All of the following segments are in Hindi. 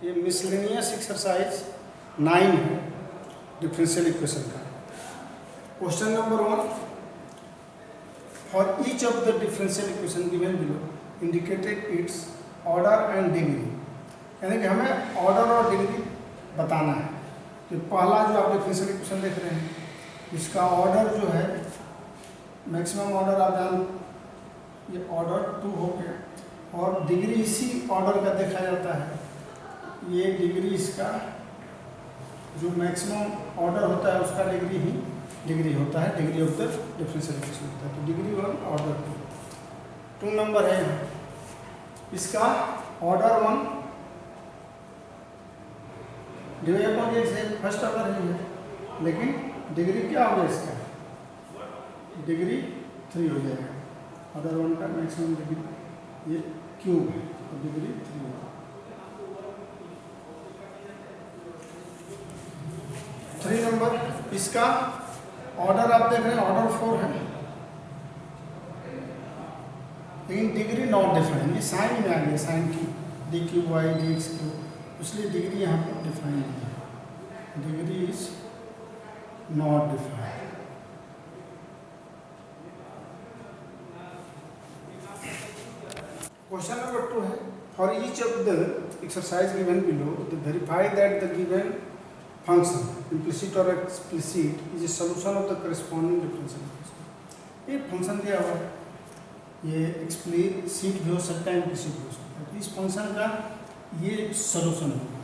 ये मिसलेनियस एक्सरसाइज 9 है डिफरेंशियल इक्वेशन का। Question number 1, for each of the differential equation given below indicated it's order and degree, यानी कि हमें ऑर्डर और डिग्री बताना है। तो पहला जो आप डिफरेंशियल इक्वेशन देख रहे हैं, इसका ऑर्डर जो है मैक्सिमम ऑर्डर आप जान, ये ऑर्डर 2 हो गया, और डिग्री इसी ऑर्डर का देखा जाता है। ये डिग्री इसका जो मैक्सिमम ऑर्डर होता है उसका डिग्री होता है, degree of the differential equation होता है। तो डिग्री 1 ऑर्डर 2 नंबर है यहाँ। इसका ऑर्डर 1 डिवाइड अपॉन एक्स है, फर्स्ट ऑर्डर ही है, लेकिन डिग्री क्या होगा इसका, डिग्री 3 हो जाएगा। ऑर्डर 1 का मैक्सिमम डिग्री ये क्यूब है, तो डिग्री 3 होगा। 3 नंबर, इसका ऑर्डर आप देख रहे हैं ऑर्डर 4 है, लेकिन डिग्री नॉट डिफाइन, ये साइन में आ गया, साइन की d q y d x q, इसलिए डिग्री यहाँ पर डिफाइन नहीं है, degree is not define. Question number 2 है, for each of the exercise given below the verify that the given function implicit or explicit is a solution of the corresponding differential equation। एक फंक्शन दिया हुआ है, ये एक्सप्लिसिट भी हो सकता है, इम्प्लिसिट भी हो सकता है। तो इस फंक्शन का ये सोल्यूशन होगा।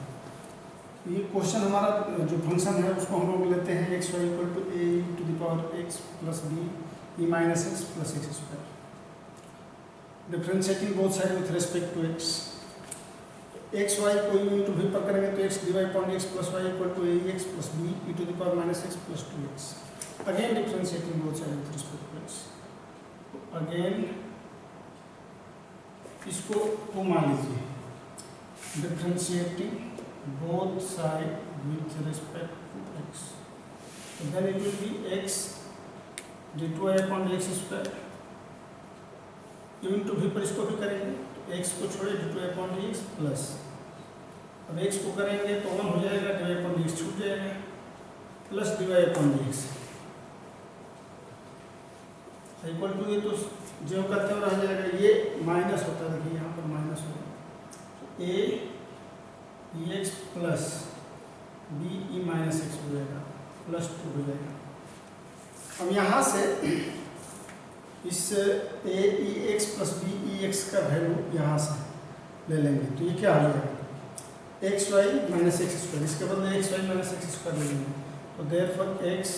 ये क्वेश्चन हमारा जो फंक्शन है उसको हम लोग लेते हैं x y equal to a to the power x plus b e minus x plus x square, differentiating both side with respect to x. X y को यू इंटू वी पर करेंगे तो x divide upon x plus y equal to a x plus b e to the power minus x plus 2x। Again differentiating both side with respect to x, again इसको वो मान लीजिए, differentiating both side with respect to x, then it will be x d two y upon x square, u into v पर इसको भी करेंगे तो एक्स को छोड़े d two y upon d x plus, अब एक्स को करेंगे तो 1 हो जाएगा, d y upon d x छूट जाएगा, plus d y upon d x equal to, ये तो जो करते हुए रह जाएगा, ये माइनस होता है, देखिए यहाँ पर माइनस होगा, a e x plus b e minus x हो जाएगा, प्लस 2 हो जाएगा। अब यहाँ से इस a e x plus b e x का वैल्यू यहाँ से ले लेंगे, तो ये क्या हो जाएगा, x y minus x square, इसके बदले x y minus x square ले लेंगे, तो therefore x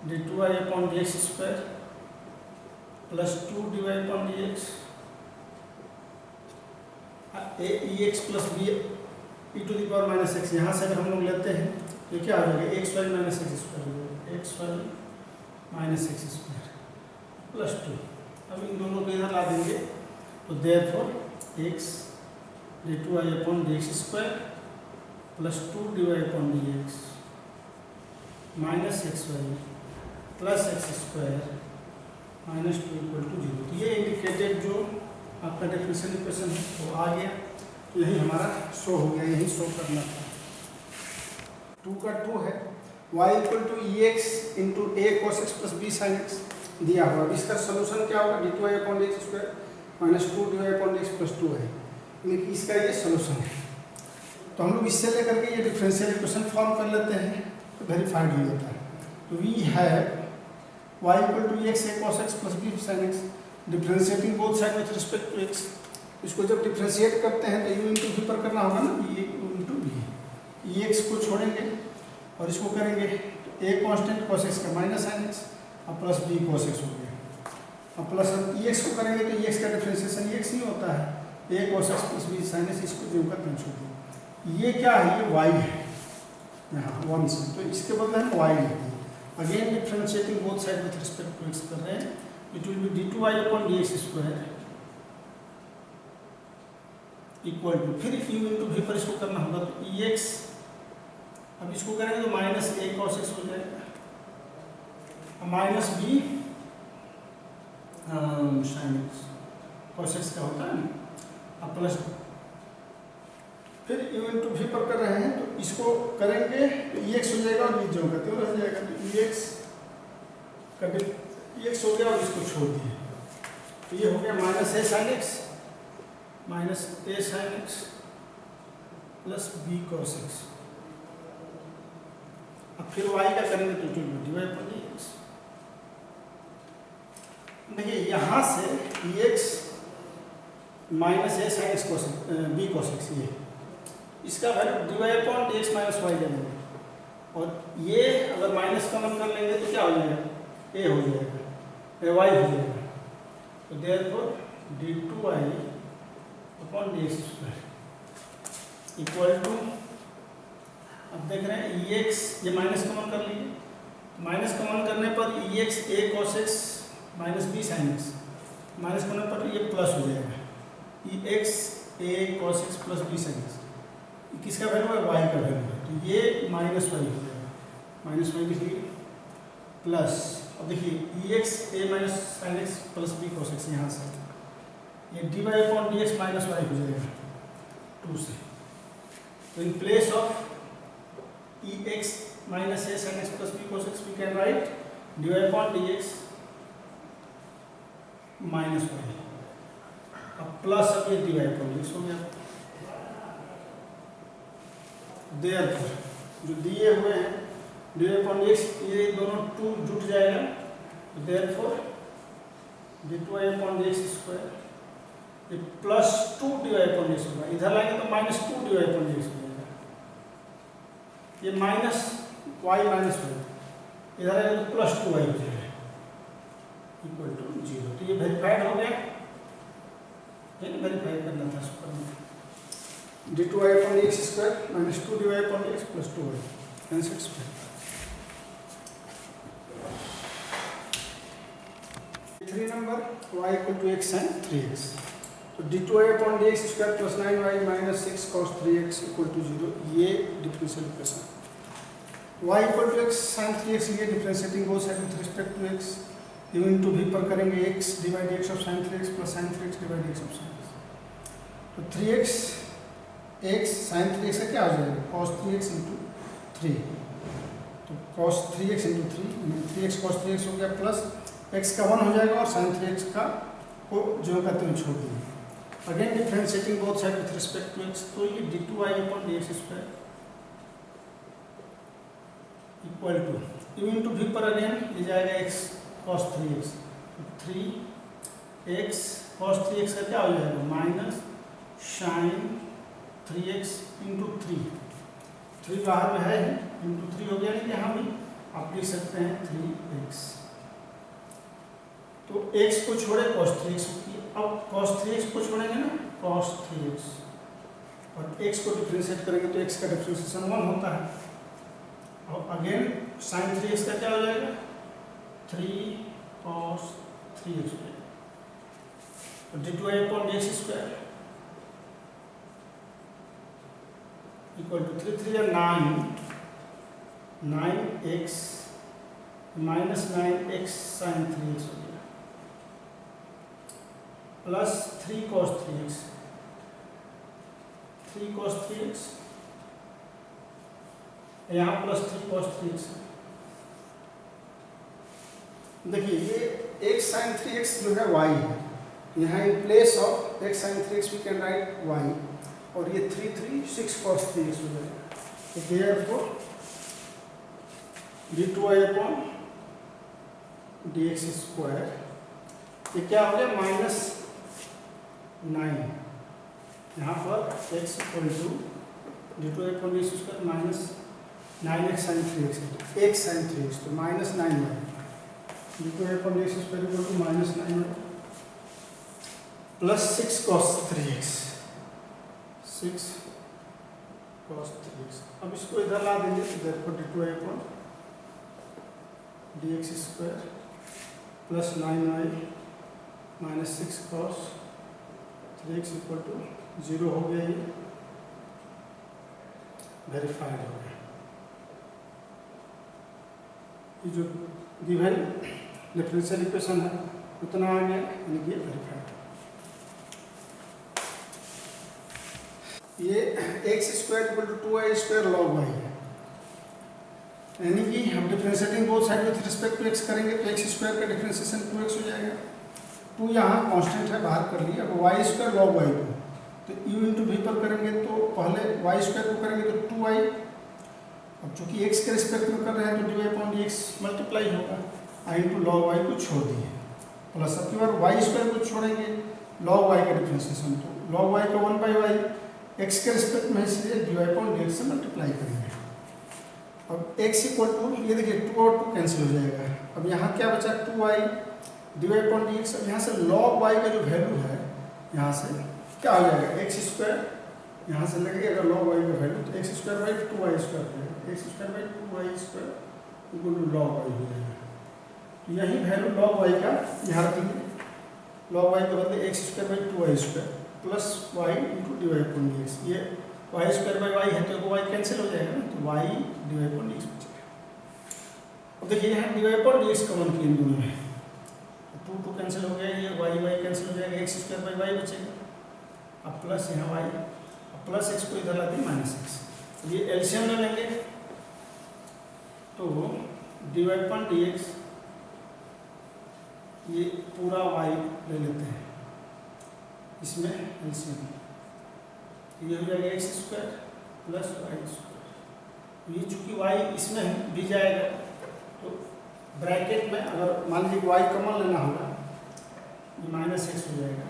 d two y upon d x square plus 2 d y upon d x, a e x plus b e to the power minus x, यहाँ से अगर हम लोग लेते हैं तो क्या हो जाएगा, x y minus x square हो जाएगा, x y minus x square plus 2। अब इन दोनों को इधर ला देंगे, तो therefore x d two y upon d x square plus 2 d y upon d x minus x y plus x square minus 2 equal to 0। तो ये इंडिकेटेड जो आपका डिफरेंशियल इक्वेशन है वो आ गया, तो यही हमारा शो हो गया, यही शो करना था। 2 का 2 है, y equal to e x into a cos x plus b sine x दिया हुआ, इसका सोल्यूशन क्या होगा, d two y upon d x square minus 2 d y upon d x plus 2 है, यानी कि इसका ये सोल्यूशन है। तो हम लोग इससे लेकर के ये डिफरेंशियल इक्वेशन फॉर्म कर लेते हैं, तो वेरीफाइड हो जाता है। तो we have y equal to x a cos x plus b sine x, differentiating both side with respect to x. इसको जब डिफरेंशिएट करते हैं तो यू इंटू वी पर करना होगा ना, ये u into v, e x को छोड़ेंगे और इसको करेंगे तो ए कॉन्स्टेंट कॉस एक्स का माइनस साइन एक्स और प्लस बी कॉस एक्स हो गया, और प्लस ई एक्स को करेंगे तो ई एक्स का डिफरेंशिएशन ई एक्स ही होता है, a cos x plus b sine x, इसको जो का छोड़ दें। ये क्या है, ये y है यहाँ 1 से, तो इसके बदले हम y लेते हैं। Again differentiating both side with respect to x कर रहे हैं, it will be d two y upon d x square equal to, फिर यू इंटू वी पर इसको करना होगा, तो ई एक्स, अब इसको करेंगे तो माइनस ए कॉस एक्स हो जाएगा, minus b sine x cos x का होता है ना, अब प्लस फिर u इंटू वी पर कर रहे हैं तो इसको करेंगे तो EX हो जाएगा और बीच जो का त्यों रह जाएगा। तो EX का EX हो गया और इसको छोड़ दिए तो ये हो गया minus a sin x minus a sin x plus b cos x। अब फिर y का करेंगे तो डिवाइड पर dx। देखिए यहाँ से EX minus a sin x cos b cos x ये इसका value divide upon dx minus y ले लेंगे और ये अगर माइनस कॉमन कर लेंगे तो क्या हो जाएगा a हो जाएगा y हो जाएगा। तो therefore d2y upon dx square equal to, अब देख रहे हैं EX ये माइनस कॉमन कर लीजिए। माइनस कॉमन करने पर EX a cos x minus b sin x minus करने पर ये प्लस हो जाएगा EX a cos x plus b sin x। किसका वैल्यू है y का वैल्यू है तो ये माइनस y हो जाएगा। माइनस y लिखिए प्लस, अब देखिए EX a minus sin x plus b cos x यहाँ से ये dy upon dx minus y हो जाएगा 2 से। तो in place of EX minus a sin x plus b cos x we can write dy upon dx minus y। अब प्लस अब ये dy अपॉन dx हो गया। देयरफॉर जो दिए हुए हैं dy अपॉन dx ये दोनों 2 जुट जाएगा तो therefore d2y upon dx square ये प्लस 2 dy अपॉन dx होगा। इधर लाएंगे तो माइनस 2 dy अपॉन dx हो जाएगा। ये माइनस y माइनस y इधर आएगा तो प्लस 2y हो जाएगा इक्वल टू 0। तो ये वेरीफाइड हो गया। ये वेरीफाई करना था सुपर में d2y upon dx square minus 2 dy upon dx plus 2y answer square. 3 number y equal to x sin 3x तो d2y upon dx square plus 9y minus 6 cos 3x equal to 0 ये differential equation. y equal to x sin 3x ये differentiating both side with respect to x u into v पर करेंगे x divide x of sin 3x plus sin 3x divide x of sin x। तो 3x x sin 3x का क्या हो जाएगा cos 3x इंटू 3 तो cos 3x into 3x cos 3x हो गया प्लस x का 1 हो जाएगा और sin 3x का को जो का त्यों छोड़ देंगे। Again differentiating both side with respect to x तो ये d2y upon dx square equal to u into v पर अगेन ये जाएगा x cos 3x 3x cos 3x का क्या हो जाएगा माइनस sin 3x इंटू 3 बाहर में है इंटू 3 हो गया नहीं यहाँ भी आप लिख सकते हैं 3x। तो x को छोड़े cos 3x होती है। अब cos 3x को छोड़ेंगे ना cos 3x और x को डिफरेंशिएट करेंगे तो x का डिफरेंशिएशन 1 होता है और अगेन sin 3x का क्या हो जाएगा 3 cos 3x हो जाएगा। तो d2y upon dx square equal to 3 3 या 9x minus 9x sin 3x हो गया प्लस 3 cos 3x यहाँ प्लस 3 cos 3x। देखिए ये x sin 3x जो है y है यहाँ in place of x sin 3x we can write y और ये 6 cos 3x हो जाएगा। तो therefore d2y upon dx square ये क्या हो गया माइनस 9 यहाँ पर x equal to d2y upon dx square minus 9x sin 3x x sin 3x तो minus 9y d2y upon dx square equal to minus 9y plus 6 cos 3x 6 cos 3x। अब इसको इधर ला देंगे तो therefore d2y upon dx square plus 9y minus 6 cos 3x equal to 0 हो गया। ये वेरीफाइड हो गया। ये जो गिवन डिफरेंशियल इक्वेशन है उतना आ गया यानी कि वेरीफाइड। ये x square equal to 2y square log y है, यानी कि हम differentiating both side with respect to x करेंगे तो एक्स स्क्वायर का डिफरेंशिएशन 2x हो जाएगा। 2 यहाँ कांस्टेंट है, बाहर कर लिया। अब वाई स्क्वायर लॉग वाई को तो u इंटू वी पर करेंगे तो पहले वाई स्क्वायर को करेंगे तो 2y, अब चूंकि x के रिस्पेक्ट में कर रहे हैं तो dy अपॉन dx मल्टीप्लाई होगा, i इंटू लॉग वाई को छोड़ दिए प्लस अब की बार वाई स्क्वायर को छोड़ेंगे लॉग वाई का डिफरेंशिएशन, तो लॉग वाई का 1 बाई वाई x के रिस्पेक्ट में, इसलिए dy अपॉन dx से मल्टीप्लाई करेंगे। अब x इक्वल टू, ये देखिए 2 और 2 कैंसिल हो जाएगा। अब यहाँ क्या बचा 2y dy अपॉन dx। अब यहाँ से log y का जो वैल्यू है यहाँ से क्या हो जाएगा x स्क्वायर, यहाँ से लगेगा अगर log y का वैल्यू तो x square by 2y square हो जाएगा, x square by 2y square equal to log y हो जाएगा। तो यही वैल्यू log y का यहाँ रखेंगे, log y का बदले x square by 2y square plus y into dy upon dx। ये y स्क्वायर बाई y है तो y कैंसिल हो जाएगा ना, तो y dy अपॉन dx बचेगा। अब देखिए यहाँ dy अपॉन dx कॉमन किए इन दोनों में, 2 2 कैंसिल हो गया, ये y कैंसिल हो जाएगा, x स्क्वायर बाई y बचेगा। अब प्लस यहाँ y, अब प्लस x को इधर ला दें माइनस x। ये एलसीएम ले लेंगे तो dy अपॉन dx, ये पूरा y ले लेते हैं, इसमें एलसीएम ये हो जाएगा x square plus y square. ये चूंकि y इसमें भी जाएगा तो ब्रैकेट में अगर मान लीजिए y कॉमन लेना होगा, ये माइनस एक्स हो जाएगा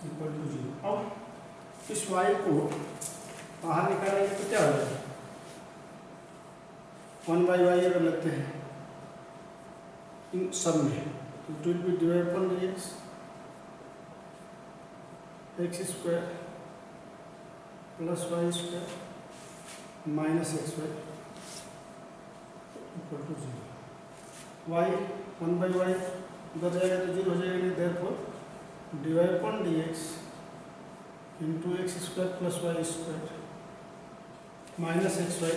इक्वल टू 0। अब इस y को बाहर निकालेंगे तो क्या हो जाएगा, 1 बाई वाई अगर लेते हैं इन सब में तो it will be divide upon dx x square plus y square minus x y equal to 0। Y 1 by y उधर जाएगा तो 0 हो जाएगा, नहीं therefore divide upon dx into x square plus y square minus x y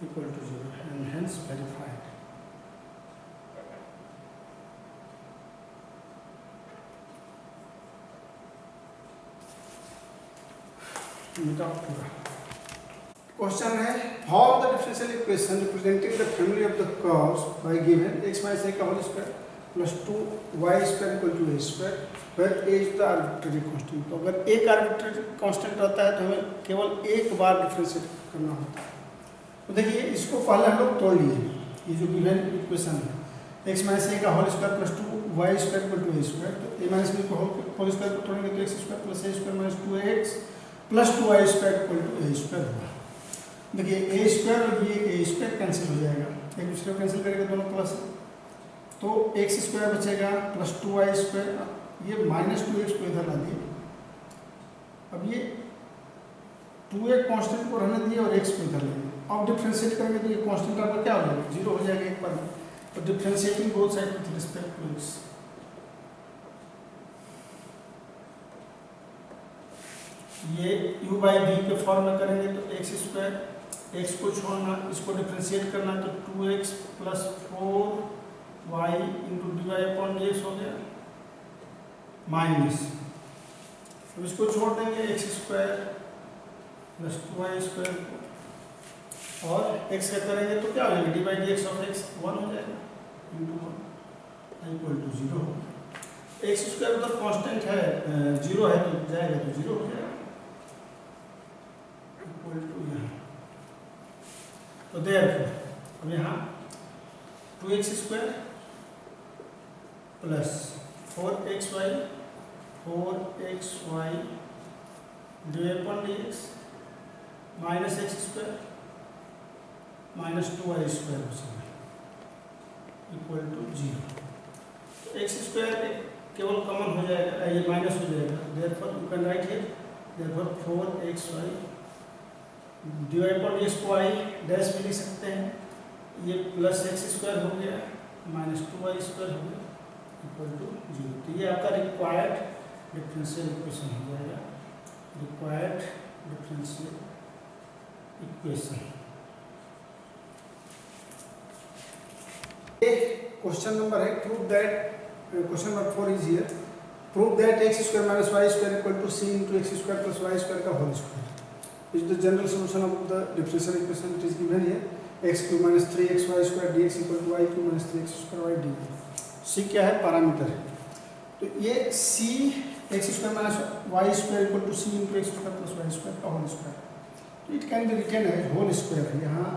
equal to 0 and hence verified. Question है how the differential equation representing the family of the curves by given x minus a का whole square plus 2y square equal to a square where a is the arbitrary constant. तो अगर एक आर्बिट्रेरी कांस्टेंट रहता है तो हमें केवल एक बार डिफरेंशिएट करना होता है। तो देखिए इसको पहले हम लोग तोड़ लिए, ये जो गिवन इक्वेशन है x माइनस a का whole square plus 2y square equal to a square, तो a माइनस b को होल स्क्वायर को तोड़ेंगे तो x square plus a square minus 2x plus 2y square equal to a square होगा। देखिए a स्क्वायर और ये a स्क्वायर कैंसिल हो जाएगा, एक दूसरे को कैंसिल करेंगे दोनों प्लस, तो x स्क्वायर बचेगा प्लस 2y स्क्वायर, ये माइनस 2x को इधर ला दिए। अब ये 2a कांस्टेंट को रहने दिए और x को इधर ले दिए। अब डिफरेंशिएट करेंगे तो ये कांस्टेंट आपका क्या हो जाएगा, 0 हो जाएगा एक बार में। तो differentiating both side with respect to x, ये u बाई v के फॉर्म में करेंगे तो एक्स स्क्वायर, x को छोड़ना, इसको डिफरेंशिएट करना तो 2x plus 4y into D upon dx हो गया माइनस, अब इसको छोड़ देंगे x square plus 2y square और x का करेंगे तो क्या हो जाएगा D by D x of x 1 हो जाएगा इंटू 1 इक्वल टू 0 होगा। एक्स स्क्वायर मतलब कांस्टेंट है, 0 है तो जाएगा तो 0 हो जाएगा इक्वल टू यहाँ। तो देयरफॉर अब यहाँ 2x square plus 4xy divide upon dx minus x square minus 2y square बचेगा इक्वल टू 0। एक्स स्क्वायर केवल कॉमन हो जाएगा, ये माइनस हो जाएगा, therefore you can write here therefore 4xy divide upon dx को y डैश भी लिख सकते हैं, ये प्लस x स्क्वायर हो गया माइनस 2y स्क्वायर हो गया इक्वल टू 0। तो ये आपका रिक्वायर्ड डिफरेंशियल इक्वेशन हो जाएगा, required differential equation. Question number है, prove that, question number 4 is here, prove that x square minus y square equal to c into x square plus y square का whole square is the general solution of the differential equation it is given here x cube minus 3x Y square D x equal to Y cube minus 3x square Y D. सी क्या है? पैरामीटर है। तो ये c x square minus y square equal to c into x square plus y square का होल स्क्वायर। तो it can be written as whole square. यहाँ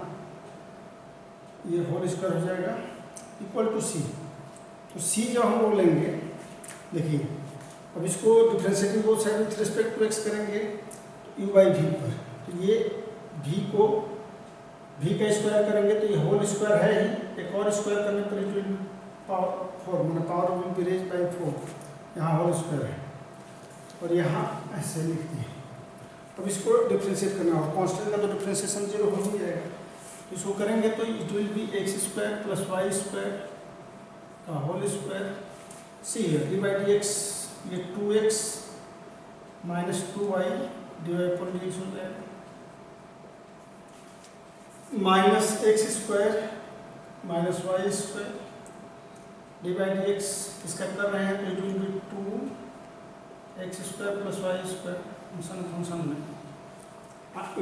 ये होल स्क्वायर हो जाएगा इक्वल टू सी। तो सी जब हम लोग लेंगे, देखिए अब इसको differentiating both side with respect to x करेंगे तो यू बाई वी पर, तो ये वी को वी का स्क्वायर करेंगे तो ये होल स्क्वायर है ही, एक और स्क्वायर करने पर इट विल पावर 4 मैंने power will be raise by 4, यहाँ होल स्क्वायर है और यहाँ ऐसे लिखते हैं। अब इसको डिफरेंशिएट करना होगा, कांस्टेंट का तो डिफरेंशिएशन 0 हो ही जाएगा। तो इसको करेंगे तो it will be x square plus y square का होल स्क्वायर सी है डिवाइड एक्स, ये 2x माइनस 2y डिवाइड पर डी एक्स हो जाएगा minus x square minus y square divide x, इसका कर रहे हैं तो it will be 2x square plus y square function में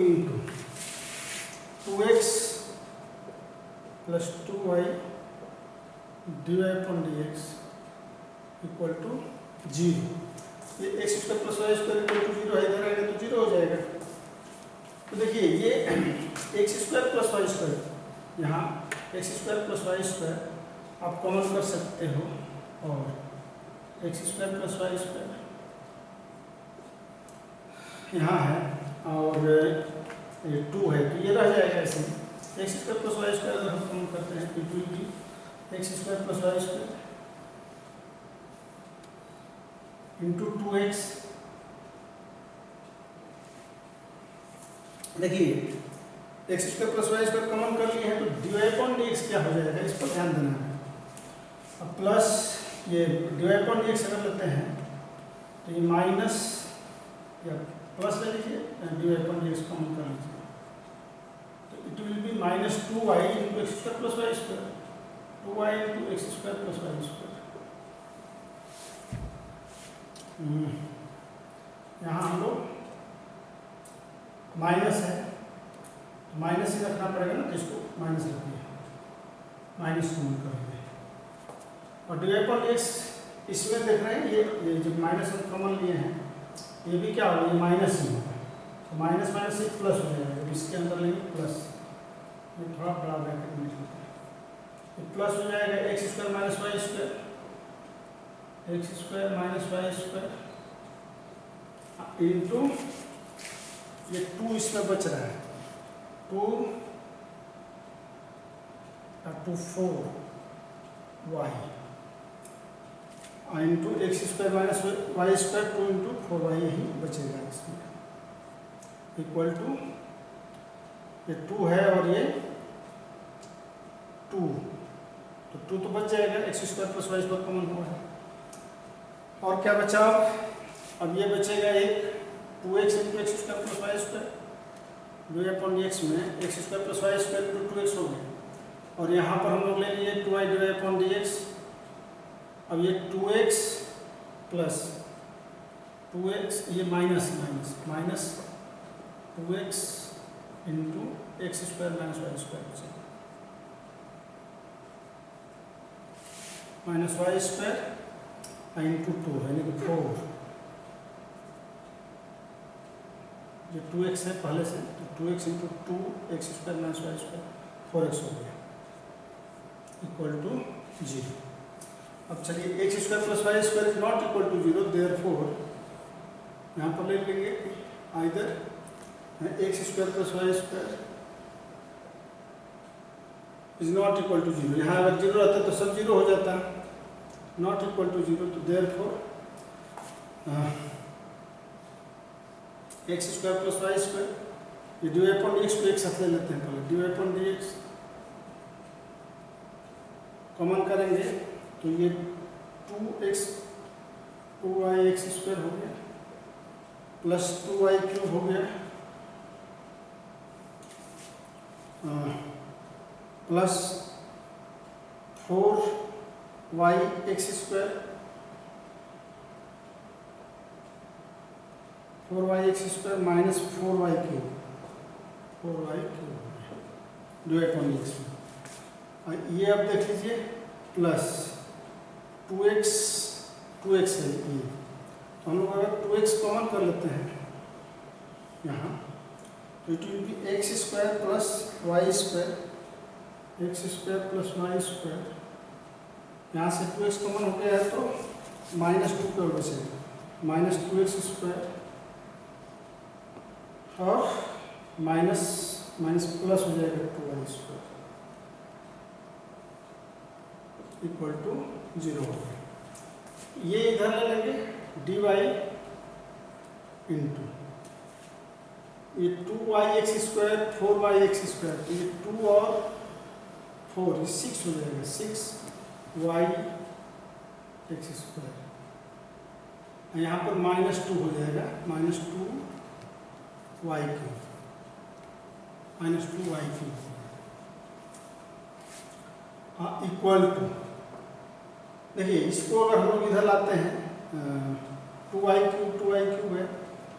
into 2x plus 2y divide पर डी एक्स इक्वल टू 0। ये x square plus y square equal to 0 है, इधर आएगा तो 0 हो जाएगा। तो देखिए ये x square plus y square, यहाँ x square plus y square आप कॉमन कर सकते हो और x square plus y square यहाँ है और ये 2 है तो ये रह जाएगा ऐसे। X square plus y square अगर हम कॉमन करते हैं तो it will be x square plus y square into 2x। देखिए x square plus y square common कर लिए हैं तो dy अपॉन dx क्या हो जाएगा, इस पर ध्यान देना है। अब प्लस ये dy अपॉन dx अगर लेते हैं तो ये माइनस या प्लस ले लीजिए, dy अपॉन dx कॉमन कर लीजिए तो it will be minus 2y into x square plus y square, 2y into x square plus y square. यहाँ हम लोग माइनस है तो माइनस ही रखना पड़ेगा ना, तो इसको माइनस रखिए, माइनस कॉमन करेंगे और डिवाइड पर एक्स इसमें देख रहे हैं ये जो माइनस हम कॉमन लिए हैं ये भी क्या होगा, ये माइनस ही होगा तो माइनस माइनस से प्लस हो जाएगा। जब इसके अंदर लेंगे प्लस, ये थोड़ा बड़ा ब्रैकेट में लिखते हैं, ये प्लस हो जाएगा x square minus y square, x square minus y square into ये 2 इसमें बच रहा है 2 to 4y into x square minus y square 2 into 4y यही बचेगा इसमें इक्वल टू ये 2 है और ये 2 तो 2 तो बच जाएगा, x square plus y square common हुआ है और क्या बचा अब ये बचेगा एक 2x into x square plus y square d upon x में x square plus y square into 2x हो गया और यहाँ पर हम लोग ले लिए 2y डिवाइड अपॉन dx। अब ये 2x प्लस 2x ये minus minus minus 2x into x square minus y square बचेगा माइनस वाई स्क्वायर इंटू 2 यानी कि 4, जो 2x है पहले से तो 2x into 2 x square minus y square 4x हो गया इक्वल टू 0। अब चलिए x square plus y square is not equal to 0, therefore यहाँ पर ले लेंगे either x square plus y square is not equal to 0, यहाँ अगर 0 रहता तो सब 0 हो जाता, नॉट इक्वल टू 0 तो therefore x square plus y square ये डी अपॉन डी एक्स को एक साथ ले लेते हैं, पहले d upon d x common करेंगे तो ये 2x 2y एक्स स्क्वायर हो गया प्लस 2y क्यूब हो गया plus 4y x square 4y(x² minus 4y³ 4y³ divide on x में। और ये अब देख लीजिए प्लस 2x है ये, तो हम लोग अगर 2x कॉमन कर लेते हैं यहाँ तो it will B x² plus y² यहाँ से 2x कॉमन हो गया है तो -2 की वजह से -2x² और माइनस प्लस हो जाएगा 2y² इक्वल टू 0 हो गया। ये इधर ले लेंगे dy इंटू ये 2y(x²) 4y(x²) तो ये 2 और 4 ये 6 हो जाएगा 6y(x²) यहाँ पर -2 हो जाएगा -2y³ इक्वल टू, देखिए इसको अगर हम लोग इधर लाते हैं 2y³ है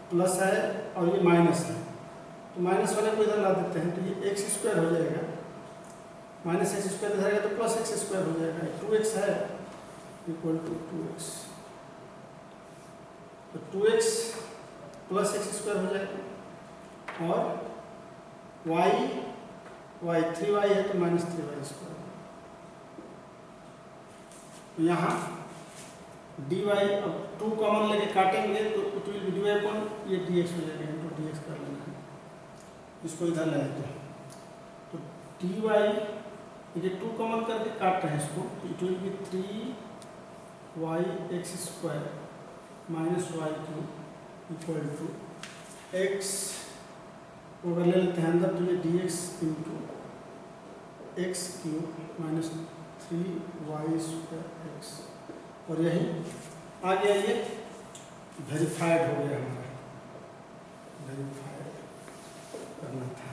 प्लस है और ये माइनस है, तो माइनस वाले को इधर ला देते हैं तो ये x² हो जाएगा, -x² इधर आएगा तो प्लस x² हो जाएगा, 2x है इक्वल टू 2x, तो 2x प्लस x² हो जाएगा और y 3y है तो -3y²। यहाँ dy अब 2 कॉमन लेके काटेंगे तो it will B dy upon ये dx हो जाएगा, इनटू dx कर लेना है, इसको इधर लाए तो dy ये 2 कॉमन करके काट रहे हैं इसको, तो it will be 3y(x² minus y³ equal to x को अगर ले लेते हैं अंदर तो ये dx into x³ minus 3y²x और यही आ गया, ये वेरीफाइड हो गया हमारा, वेरीफाइड करना था।